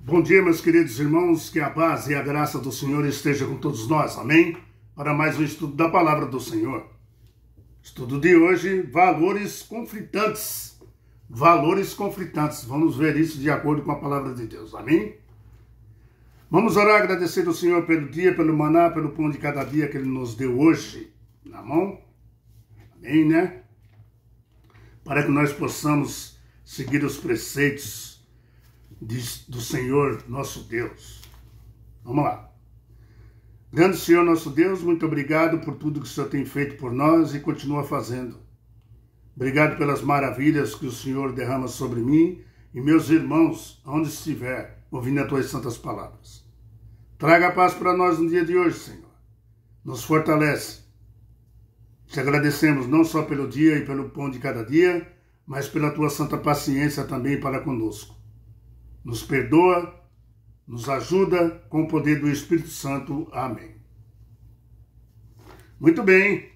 Bom dia, meus queridos irmãos, que a paz e a graça do Senhor esteja com todos nós, amém? Para mais um estudo da Palavra do Senhor. Estudo de hoje, valores conflitantes. Valores conflitantes. Vamos ver isso de acordo com a Palavra de Deus, amém? Vamos orar, agradecer ao Senhor pelo dia, pelo maná, pelo pão de cada dia que Ele nos deu hoje, na mão, amém, né? Para que nós possamos seguir os preceitos do Senhor nosso Deus. Vamos lá. Grande Senhor nosso Deus, muito obrigado por tudo que o Senhor tem feito por nós e continua fazendo. Obrigado pelas maravilhas que o Senhor derrama sobre mim e meus irmãos, onde estiver, ouvindo as tuas santas palavras. Traga a paz para nós no dia de hoje, Senhor. Nos fortalece. Te agradecemos não só pelo dia e pelo pão de cada dia, mas pela tua santa paciência também para conosco. Nos perdoa, nos ajuda com o poder do Espírito Santo. Amém. Muito bem.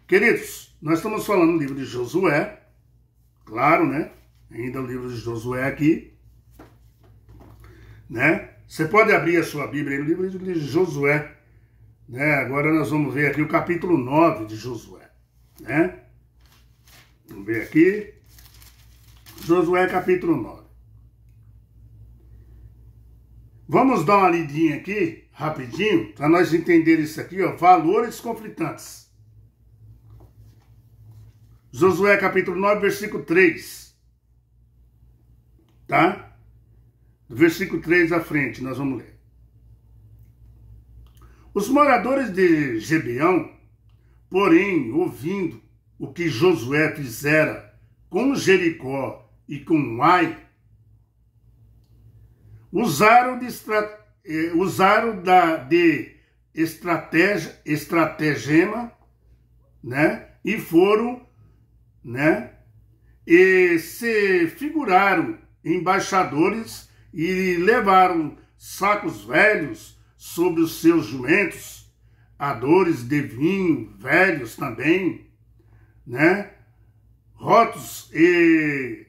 Queridos, nós estamos falando do livro de Josué. Claro, né? Ainda o livro de Josué aqui. Né? Você pode abrir a sua Bíblia aí, o livro de Josué. Né? Agora nós vamos ver aqui o capítulo 9 de Josué. Né? Vamos ver aqui. Josué capítulo 9. Vamos dar uma lidinha aqui, rapidinho, para nós entender isso aqui, ó, valores conflitantes. Josué capítulo 9, versículo 3. Tá? Do versículo 3 à frente, nós vamos ler. Os moradores de Gibeão, porém, ouvindo o que Josué fizera com Jericó e com Ai, usaram de estratagema, né? E foram, né? E se figuraram embaixadores e levaram sacos velhos sobre os seus jumentos, adores de vinho velhos também, né? Rotos e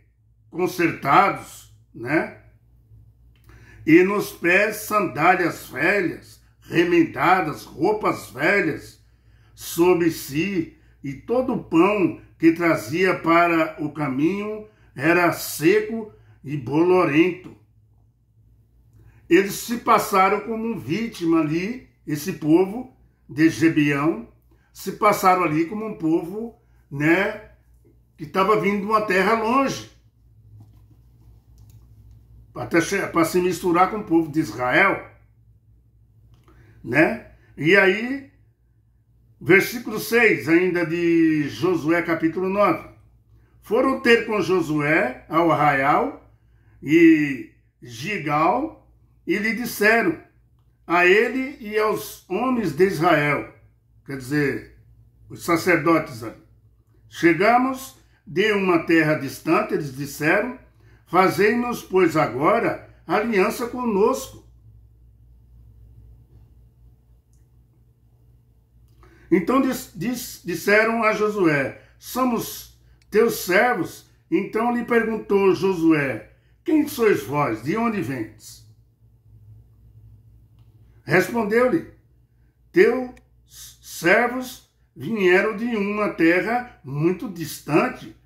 consertados, né? E nos pés sandálias velhas, remendadas, roupas velhas sobre si, e todo o pão que trazia para o caminho era seco e bolorento. Eles se passaram como vítima ali, esse povo de Gibeão, se passaram ali como um povo, né, que estava vindo de uma terra longe, para se misturar com o povo de Israel, né? E aí, versículo 6, ainda de Josué capítulo 9. Foram ter com Josué ao arraial e Gigal, e lhe disseram a ele e aos homens de Israel, quer dizer, os sacerdotes ali, chegamos de uma terra distante, eles disseram, fazei-nos, pois, agora aliança conosco. Então disseram a Josué, somos teus servos. Então lhe perguntou Josué, quem sois vós? De onde vendes? Respondeu-lhe, teus servos vieram de uma terra muito distante,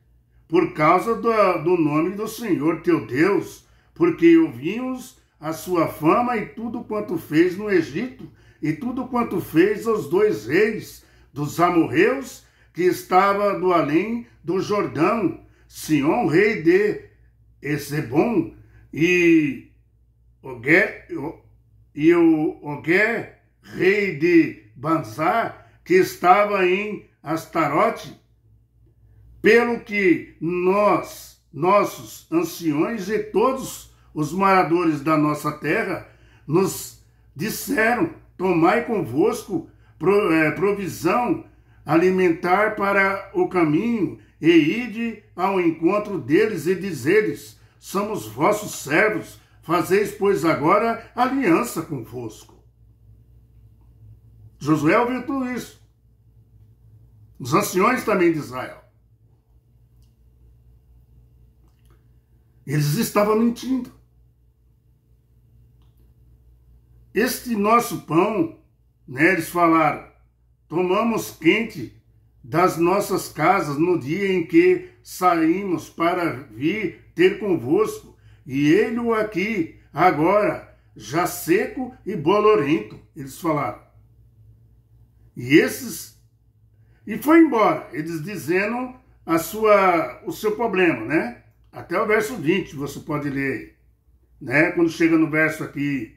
por causa do nome do Senhor teu Deus, porque ouvimos a sua fama e tudo quanto fez no Egito, e tudo quanto fez aos dois reis dos amorreus, que estava do além do Jordão, Sião, rei de Hesbom, e Ogé, rei de Banzá, que estava em Astarote, pelo que nossos anciões e todos os moradores da nossa terra nos disseram, tomai convosco provisão alimentar para o caminho, e ide ao encontro deles e dizeres, somos vossos servos, fazeis, pois, agora aliança convosco. Josué ouviu tudo isso. Os anciões também de Israel. Eles estavam mentindo. este nosso pão, né, eles falaram, tomamos quente das nossas casas no dia em que saímos para vir ter convosco, e ele aqui, agora, já seco e bolorento, eles falaram. E foi embora, eles dizendo o seu problema, né? Até o verso 20, você pode ler, né? Quando chega no verso aqui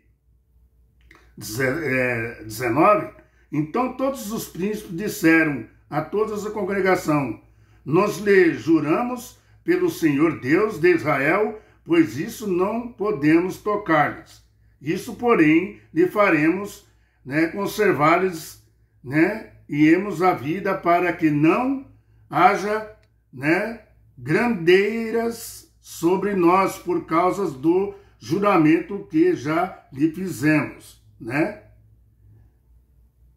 19, então todos os príncipes disseram a toda a congregação, nós lhe juramos pelo Senhor Deus de Israel, pois isso não podemos tocar-lhes. Isso, porém, lhe faremos, né, conservar-lhes, né, iemos a vida para que não haja, né, grandeiras sobre nós por causa do juramento que já lhe fizemos, né?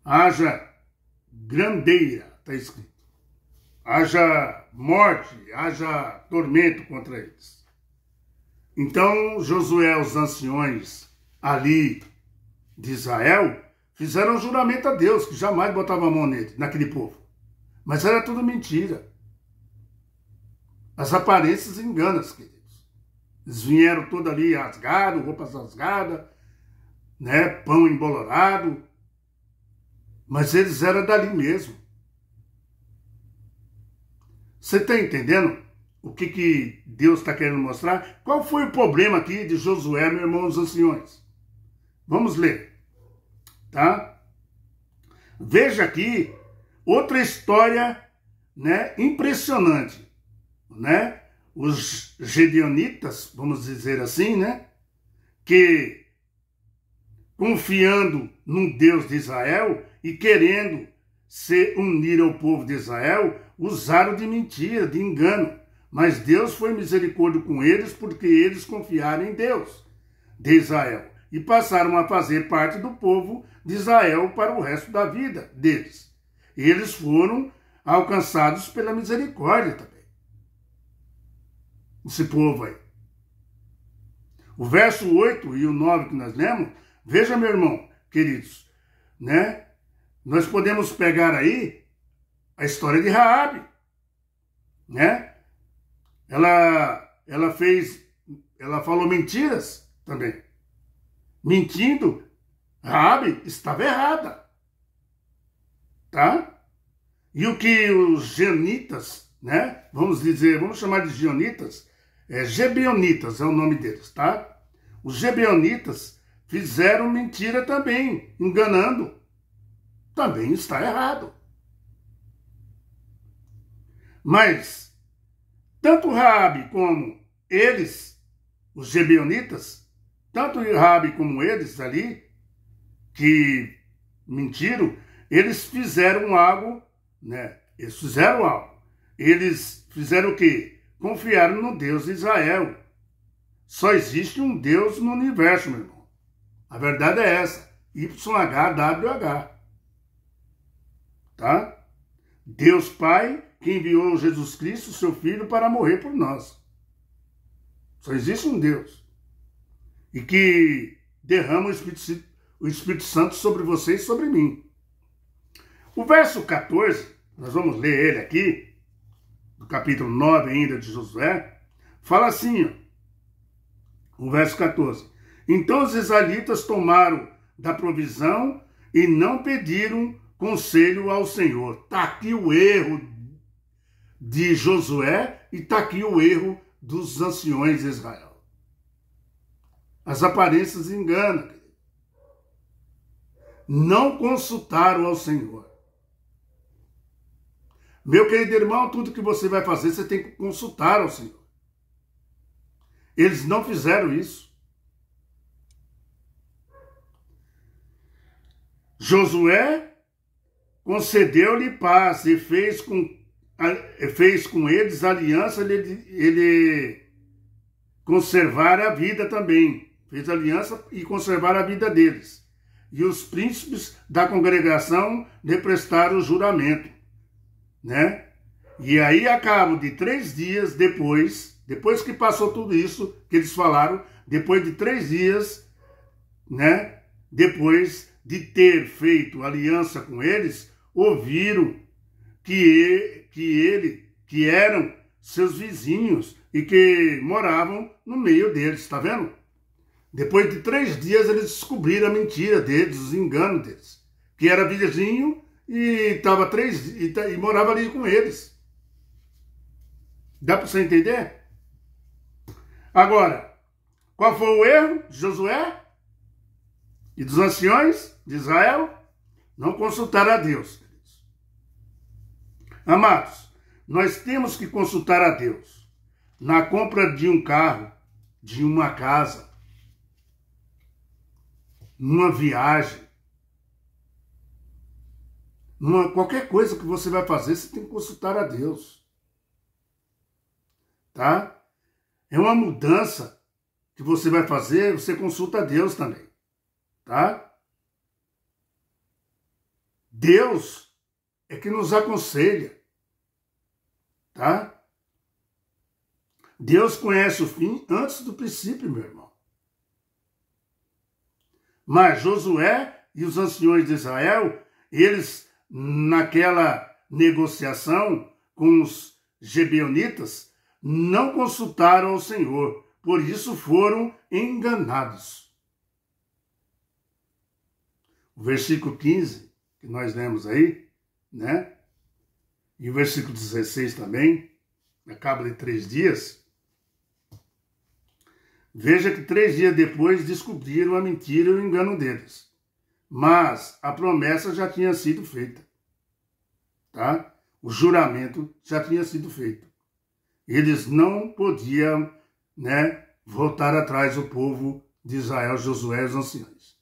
Haja grandeira, está escrito. Haja morte, haja tormento contra eles. Então, Josué, os anciões ali de Israel, fizeram um juramento a Deus, que jamais botava a mão nele, naquele povo. Mas era tudo mentira. As aparências enganam, queridos. Eles vieram todos ali rasgados, roupas rasgadas, né, pão embolorado. Mas eles eram dali mesmo. Você está entendendo o que Deus está querendo mostrar? Qual foi o problema aqui de Josué, meu irmão, os anciões? Vamos ler, tá? Veja aqui outra história, né, impressionante, né? Os gedeonitas, vamos dizer assim, né, que confiando num Deus de Israel e querendo se unir ao povo de Israel, usaram de mentira, de engano. Mas Deus foi misericórdia com eles porque eles confiaram em Deus de Israel e passaram a fazer parte do povo de Israel para o resto da vida deles. E eles foram alcançados pela misericórdia também. Esse povo aí. O verso 8 e o 9 que nós lemos, veja, meu irmão, queridos, né? Nós podemos pegar aí a história de Raabe, né? Ela falou mentiras também. Mentindo, Raabe estava errada, tá? E o que os gionitas, né? Vamos chamar de gionitas, gebeonitas é o nome deles, tá? Os gebeonitas fizeram mentira também, enganando. Também está errado. Mas tanto Raabe como eles, os gebeonitas, tanto Raabe como eles ali, que mentiram, eles fizeram algo, né? Eles fizeram algo. Eles fizeram o quê? Confiaram no Deus de Israel. Só existe um Deus no universo, meu irmão. A verdade é essa. YHWH. Tá? Deus Pai que enviou Jesus Cristo, seu Filho, para morrer por nós. Só existe um Deus. E que derrama o Espírito Santo sobre você e sobre mim. O verso 14, nós vamos ler ele aqui, do capítulo 9 ainda de Josué, fala assim, ó, o verso 14. Então os israelitas tomaram da provisão e não pediram conselho ao Senhor. Está aqui o erro de Josué e está aqui o erro dos anciões de Israel. As aparências enganam. Não consultaram ao Senhor. Meu querido irmão, tudo que você vai fazer, você tem que consultar ao Senhor. Eles não fizeram isso. Josué concedeu-lhe paz e fez com eles aliança, ele conservar a vida também. Fez aliança e conservar a vida deles. E os príncipes da congregação lhe prestaram o juramento, né? E aí, a cabo de 3 dias depois que passou tudo isso que eles falaram, depois de 3 dias, né? depois de ter feito aliança com eles, ouviram que eram seus vizinhos e que moravam no meio deles, está vendo? Depois de 3 dias eles descobriram a mentira deles, os enganos deles, que era vizinho e morava ali com eles. Dá para você entender? Agora, qual foi o erro de Josué e dos anciões de Israel? Não consultar a Deus. Amados, nós temos que consultar a Deus na compra de um carro, de uma casa, numa viagem, qualquer coisa que você vai fazer, você tem que consultar a Deus. Tá? É uma mudança que você vai fazer, você consulta a Deus também. Tá? Deus é que nos aconselha. Tá? Deus conhece o fim antes do princípio, meu irmão. Mas Josué e os anciões de Israel, eles, naquela negociação com os gibeonitas, não consultaram ao Senhor, por isso foram enganados. O versículo 15, que nós lemos aí, né? E o versículo 16 também, acaba de 3 dias. Veja que 3 dias depois descobriram a mentira e o engano deles. Mas a promessa já tinha sido feita. Tá? O juramento já tinha sido feito. Eles não podiam, né, voltar atrás do povo de Israel, Josué e os anciões.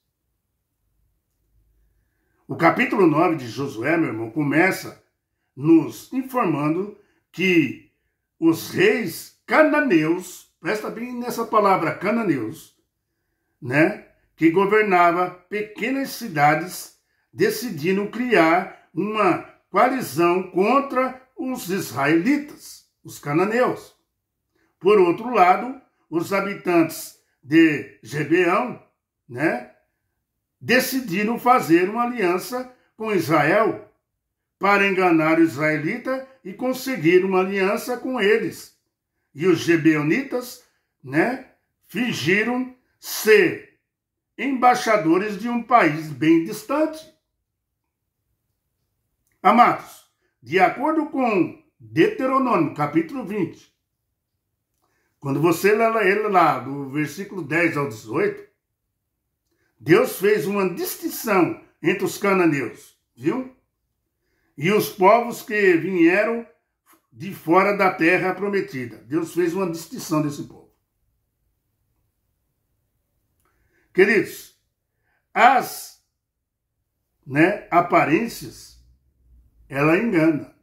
O capítulo 9 de Josué, meu irmão, começa nos informando que os reis cananeus, presta bem nessa palavra, cananeus, né, que governava pequenas cidades, decidiram criar uma coalizão contra os israelitas, os cananeus. Por outro lado, os habitantes de Gibeão, né, decidiram fazer uma aliança com Israel para enganar o israelita e conseguir uma aliança com eles. E os gibeonitas, né, fingiram ser embaixadores de um país bem distante. Amados, de acordo com Deuteronômio, capítulo 20, quando você lê ele lá, do versículo 10 ao 18, Deus fez uma distinção entre os cananeus, viu? E os povos que vieram de fora da terra prometida. Deus fez uma distinção desse povo. Queridos, as, né, aparências, ela engana.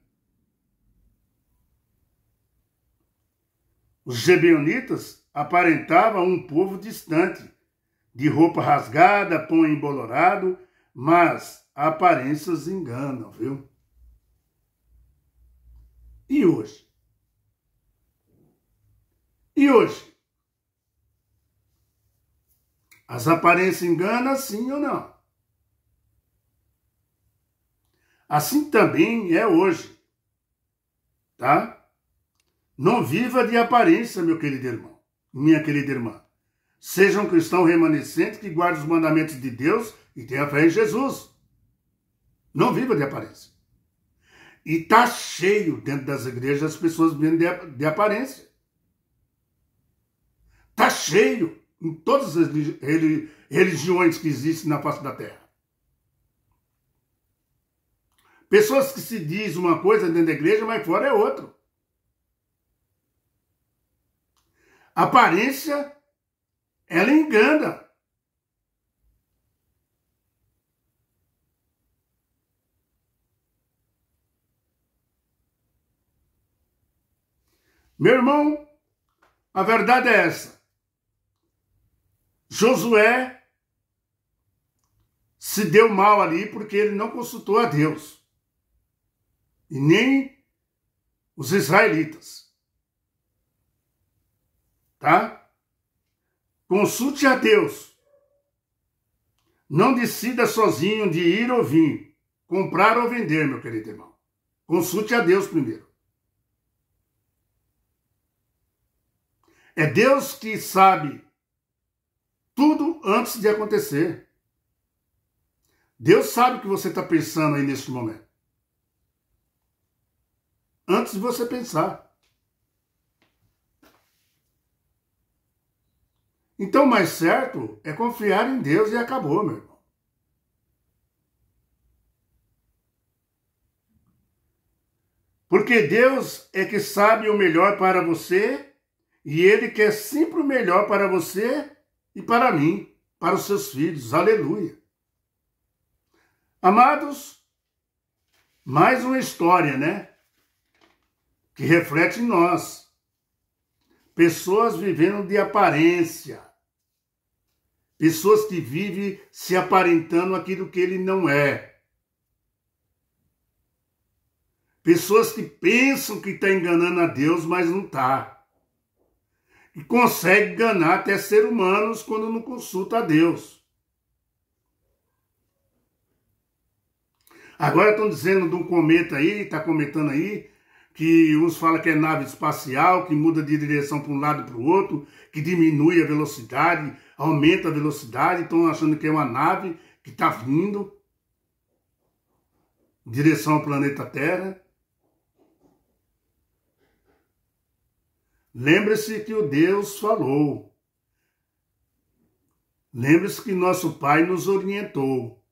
Os gibeonitas aparentavam um povo distante, de roupa rasgada, pão embolorado, mas aparências enganam, viu? E hoje? E hoje? As aparências enganam, sim ou não? Assim também é hoje, tá? Não viva de aparência, meu querido irmão, minha querida irmã. Seja um cristão remanescente que guarde os mandamentos de Deus e tenha fé em Jesus. Não viva de aparência. E está cheio dentro das igrejas as pessoas vivendo de aparência. Está cheio em todas as religiões que existem na face da terra. Pessoas que se dizem uma coisa dentro da igreja, mas fora é outra. Aparência, ela engana. Meu irmão, a verdade é essa. Josué se deu mal ali porque ele não consultou a Deus. E nem os israelitas. Tá? Consulte a Deus. Não decida sozinho de ir ou vir, comprar ou vender, meu querido irmão. Consulte a Deus primeiro. É Deus que sabe tudo antes de acontecer. Deus sabe o que você está pensando aí neste momento. Antes de você pensar. Então, o mais certo é confiar em Deus e acabou, meu irmão. Porque Deus é que sabe o melhor para você e Ele quer sempre o melhor para você e para mim, para os seus filhos. Aleluia. Amados, mais uma história, né? Que reflete em nós. Pessoas vivendo de aparência. Pessoas que vivem se aparentando aquilo que ele não é. Pessoas que pensam que está enganando a Deus, mas não está. E consegue enganar até seres humanos quando não consulta a Deus. Agora estão dizendo de um cometa aí, está comentando aí, que uns falam que é nave espacial, que muda de direção para um lado e para o outro, que diminui a velocidade, aumenta a velocidade, estão achando que é uma nave que está vindo em direção ao planeta Terra. Lembre-se que o Deus falou. Lembre-se que nosso Pai nos orientou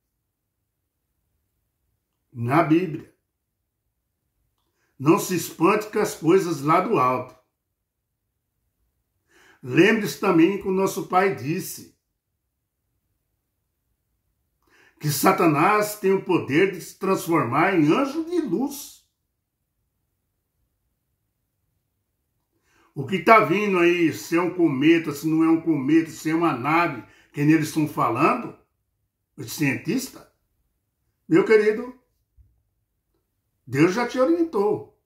na Bíblia. Não se espante com as coisas lá do alto. Lembre-se também que o nosso Pai disse que Satanás tem o poder de se transformar em anjo de luz. O que está vindo aí, se é um cometa, se não é um cometa, se é uma nave, que eles estão falando, os cientistas, meu querido, Deus já te orientou.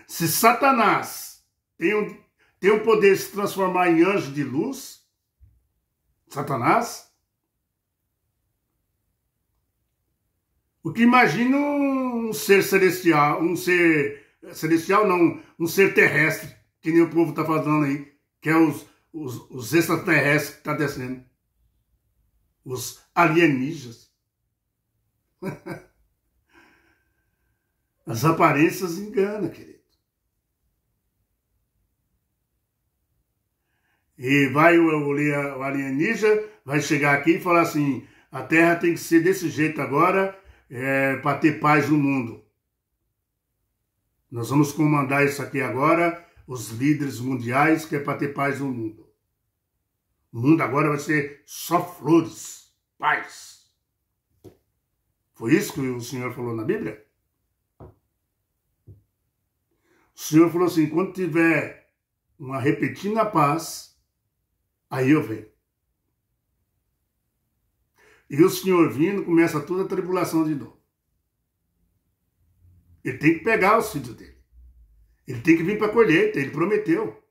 Se Satanás tem o poder de se transformar em anjo de luz, Satanás, o que imagina um ser celestial, um ser terrestre, que nem o povo está falando aí, que é os extraterrestres que estão descendo, os alienígenas. As aparências enganam, querido. E vai o alienígena, vai chegar aqui e falar assim, a Terra tem que ser desse jeito agora, para ter paz no mundo. Nós vamos comandar isso aqui agora, os líderes mundiais, que é para ter paz no mundo. O mundo agora vai ser só flores, paz. Foi isso que o Senhor falou na Bíblia? O Senhor falou assim, quando tiver uma repentina paz, aí eu venho. E o Senhor vindo, começa toda a tribulação de novo. Ele tem que pegar os filhos dele. Ele tem que vir para a colheita, ele prometeu.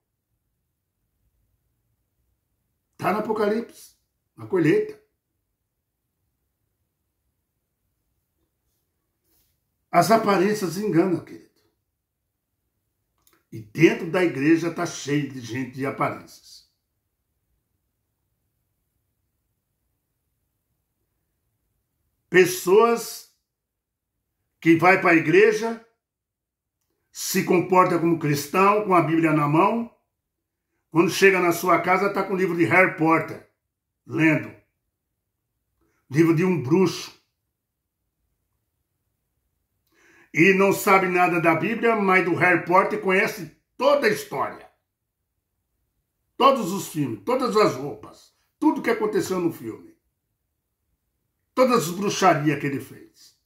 Está no Apocalipse, na colheita. As aparências enganam, querido. E dentro da igreja está cheio de gente de aparências. Pessoas que vai para a igreja, se comporta como cristão, com a Bíblia na mão, quando chega na sua casa está com o livro de Harry Potter, lendo. Livro de um bruxo. E não sabe nada da Bíblia, mas do Harry Potter conhece toda a história. Todos os filmes, todas as roupas, tudo que aconteceu no filme. Todas as bruxarias que ele fez.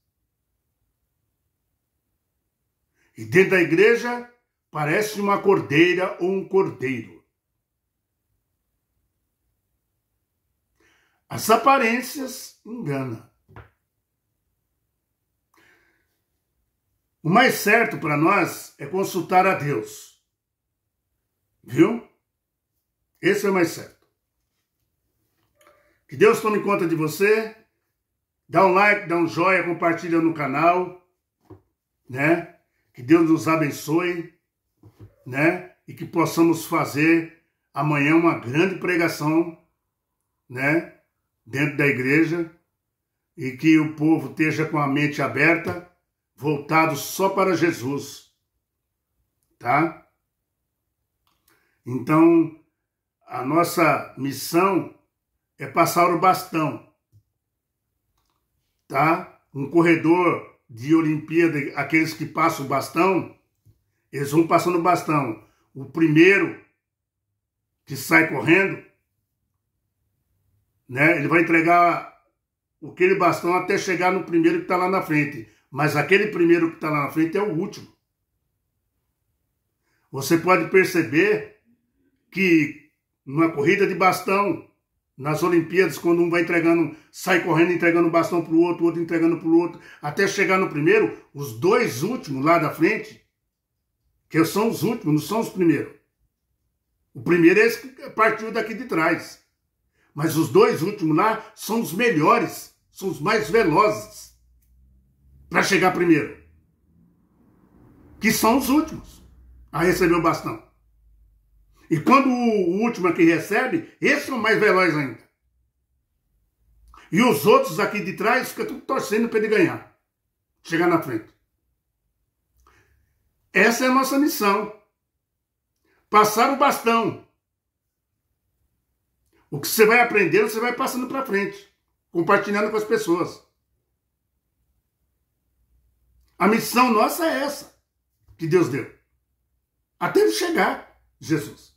E dentro da igreja, parece uma cordeira ou um cordeiro. As aparências enganam. O mais certo para nós é consultar a Deus. Viu? Esse é o mais certo. Que Deus tome conta de você. Dá um like, dá um joinha, compartilha no canal, né? Que Deus nos abençoe, né? E que possamos fazer amanhã uma grande pregação, né? Dentro da igreja. E que o povo esteja com a mente aberta, voltado só para Jesus, tá? Então, a nossa missão é passar o bastão, tá? Um corredor de Olimpíada, aqueles que passam o bastão, eles vão passando o bastão. O primeiro que sai correndo, né? Ele vai entregar aquele bastão até chegar no primeiro que está lá na frente. Mas aquele primeiro que está lá na frente é o último. Você pode perceber que numa corrida de bastão, nas Olimpíadas, quando um vai entregando, sai correndo, entregando o bastão para o outro entregando para o outro, até chegar no primeiro, os dois últimos lá da frente, que são os últimos, não são os primeiros. O primeiro é esse que partiu daqui de trás. Mas os dois últimos lá são os melhores, são os mais velozes para chegar primeiro. Que são os últimos a receber o bastão. E quando o último aqui recebe, esses são mais velozes ainda. E os outros aqui de trás ficam tudo torcendo para ele ganhar. Chegar na frente. Essa é a nossa missão. Passar o bastão. O que você vai aprendendo, você vai passando para frente, compartilhando com as pessoas. A missão nossa é essa, que Deus deu. Até ele chegar, Jesus.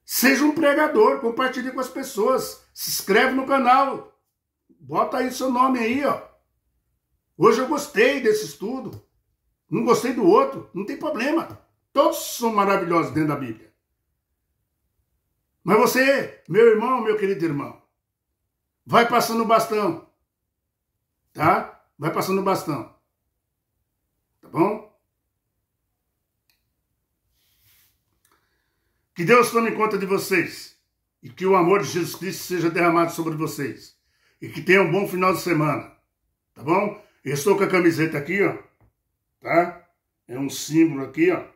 Seja um pregador, compartilhe com as pessoas, se inscreve no canal, bota aí seu nome aí, ó. Hoje eu gostei desse estudo, não gostei do outro, não tem problema. Todos são maravilhosos dentro da Bíblia. Mas você, meu irmão, meu querido irmão, vai passando o bastão. Tá? Vai passando o bastão. Tá bom? Que Deus tome conta de vocês. E que o amor de Jesus Cristo seja derramado sobre vocês. E que tenham um bom final de semana. Tá bom? Eu estou com a camiseta aqui, ó. Tá? É um símbolo aqui, ó.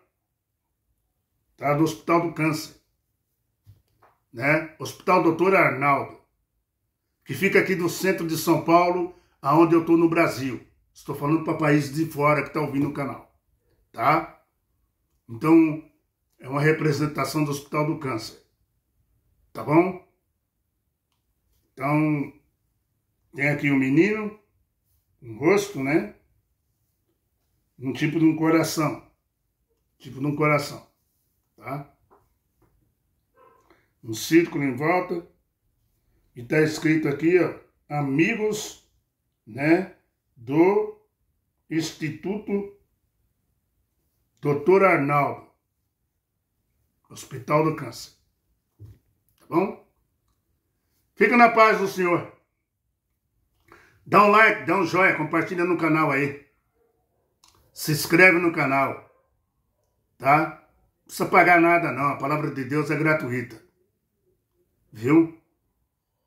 Tá? Do Hospital do Câncer, né? Hospital Dr. Arnaldo, que fica aqui do centro de São Paulo, aonde eu estou no Brasil. Estou falando para países de fora que estão ouvindo o canal, tá? Então, é uma representação do Hospital do Câncer, tá bom? Então, tem aqui um menino, um rosto, né? Um tipo de um coração, tá? Um círculo em volta. E tá escrito aqui, ó, amigos, né, do Instituto Dr. Arnaldo, Hospital do Câncer. Tá bom? Fica na paz do Senhor. Dá um like, dá um joinha, compartilha no canal aí. Se inscreve no canal, tá? Não precisa pagar nada não, a palavra de Deus é gratuita. Viu?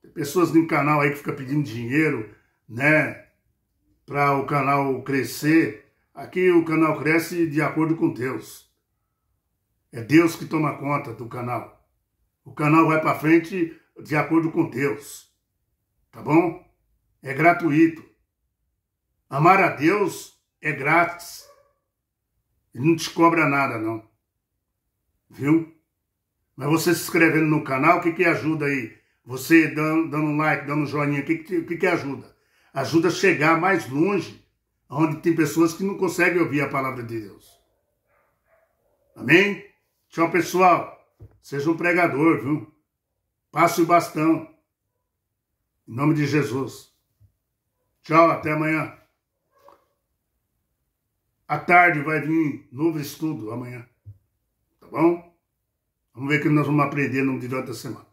Tem pessoas no canal aí que ficam pedindo dinheiro, né? Para o canal crescer. Aqui o canal cresce de acordo com Deus. É Deus que toma conta do canal. O canal vai para frente de acordo com Deus. Tá bom? É gratuito. Amar a Deus é grátis. Ele não te cobra nada, não. Viu? Mas você se inscrevendo no canal, o que ajuda aí? Você dando um like, dando um joinha, o que ajuda? Ajuda a chegar mais longe, onde tem pessoas que não conseguem ouvir a palavra de Deus. Amém? Tchau, pessoal. Seja um pregador, viu? Passe o bastão. Em nome de Jesus. Tchau, até amanhã. À tarde vai vir novo estudo amanhã. Tá bom? Vamos ver o que nós vamos aprender no durante a semana.